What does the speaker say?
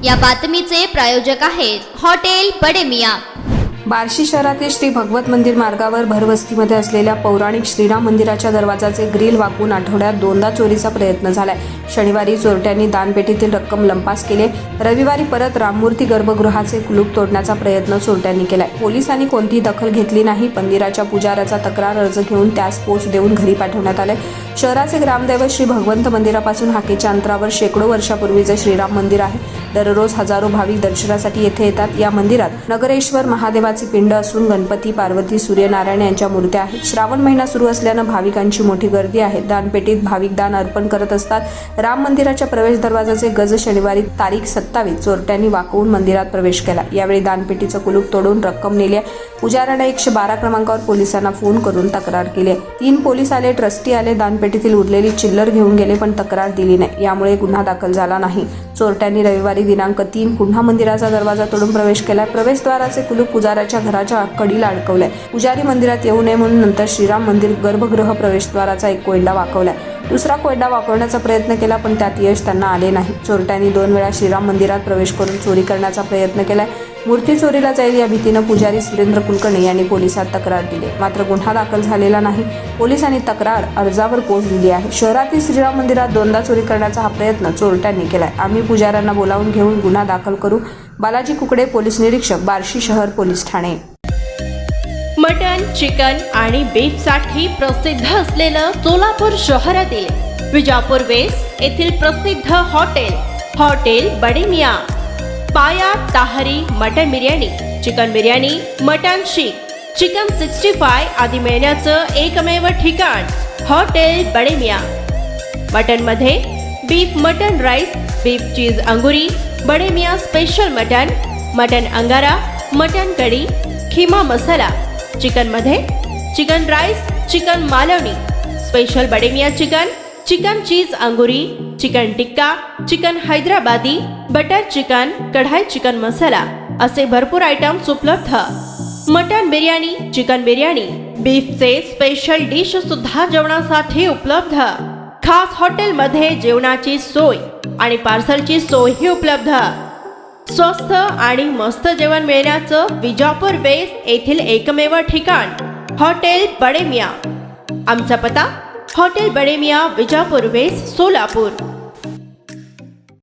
या बातमीचे प्रायोजक आहेत हॉटेल बडे मियां। बार्शी शहरातील श्री भगवत मंदिर मार्गावर भरवस्तीमध्ये असलेल्या पौराणिक श्रीराम मंदिराच्या दरवाजाचे ग्रिल वाकून आठवड्यात दोनदा चोरीचा प्रयत्न झालाय। शनिवारी चोरट्यांनी दानपेटीतील रक्कम लंपास केली। रविवारी परत राममूर्ती गर्भगृहाचे कुलूप तोडण्याचा प्रयत्न चोरट्यांनी केलाय। पोलिसांनी कोणतीही दखल घेतली नाही। मंदिराच्या पुजाऱ्याचा तक्रार अर्ज घेऊन त्यास पोच देऊन घरी पाठवण्यात आले। शहराचे ग्रामदैवत श्री भगवंत मंदिरापासून हाकेच्या अंतरावर शेकडो वर्षापूर्वीचे श्रीराम मंदिर आहे। दररोज हजारो भाविक दर्शनासाठी येथे येतात। या मंदिरात नगरेश्वर महादेवाचे पिंड असून गणपती, पार्वती, सूर्यनारायण यांच्या मूर्त्या आहेत। श्रावण महिना सुरू असल्याने भाविकांची मोठी गर्दी आहे। दानपेटीत भाविक दान अर्पण करत असतात। राम मंदिराच्या प्रवेश दरवाजाचे गज शनिवारी तारीख 27 चोरट्यांनी वाकवून मंदिरात प्रवेश केला। यावेळी दानपेटीचं कुलूप तोडून रक्कम नेली। पुजाऱ्याने 112 क्रमांकावर पोलिसांना फोन करून तक्रार केली। 3 पोलीस आले, ट्रस्टी आले, दानपेटीतील उरलेली चिल्लर घेऊन गेले, पण तक्रार दिली नाही। यामुळे गुन्हा दाखल झाला नाही। चोरट्यांनी रविवारी दिनांक 3 पुन्हा मंदिराचा दरवाजा तोडून प्रवेश केला। प्रवेशद्वाराचे कुलूप पुजाऱ्याच्या घराच्या कडीला अडकवले। पुजारी मंदिरात येऊ नये म्हणून नंतर श्रीराम मंदिर गर्भगृह प्रवेशद्वाराचा एक कोयंडा वाकवलाय। दुसरा कोयंडा वाकवण्याचा प्रयत्न केला, पण त्यात यश त्यांना आले नाही। चोरट्यांनी 2 वेळा श्रीराम मंदिरात प्रवेश करून चोरी करण्याचा प्रयत्न केलाय। मूर्ती चोरीला जाईल या भीतीने पुजारी सुरेंद्र कुलकर्णी यांनी पोलिसात तक्रार दिली, मात्र गुन्हा दाखल झालेला नाही। पोलिसांनी तक्रार अर्जावर पोच दिली आहे। शहरातील श्रीराम मंदिरात 2दा चोरी करण्याचा हा प्रयत्न चोरट्यांनी केलाय। आम्ही पुजाऱ्यांना बोलावून घेऊन गुन्हा दाखल करू। बालाजी कुकडे, पोलीस निरीक्षक, बार्शी शहर पोलीस ठाणे। मटन, चिकन आणि बीफ साठी प्रसिद्ध असलेलं सोलापूर शहरातील विजापूर वेस्ट येथील प्रसिद्ध hotel Bade Miyan. Paya tahri mutton biryani, chicken biryani, mutton seekh, chicken 65 आदी मिळण्याचं एकमेव ठिकाण हॉटेल बडे मियां। मटन मध्ये beef mutton rice, beef cheese अंगुरी, बडे मियां स्पेशल मटन अंगारा, मटन कढी, खिमा मसाला। चिकन मध्ये chicken rice, chicken Malvani, special Bade Miyan chicken cheese अंगुरी, chicken tikka, chicken Hyderabadi, butter chicken, kadai chicken masala असे भरपूर आयटम्स उपलब्ध। मटन बिर्याणी, चिकन बिर्याणी, बीफचे स्पेशल डिश सुद्धा जेवणासाठी उपलब्ध। खास हॉटेलमध्ये जेवणाची सोय आणि पार्सलची सोयही उपलब्ध। स्वस्त आणि मस्त जेवण मिळण्याचं विजापूर वेस्ट येथील एकमेव ठिकाण हॉटेल बडे मियां। आमचा पत्ता हॉटेल बडे मियां, विजापूर वेस्ट, सोलापूर।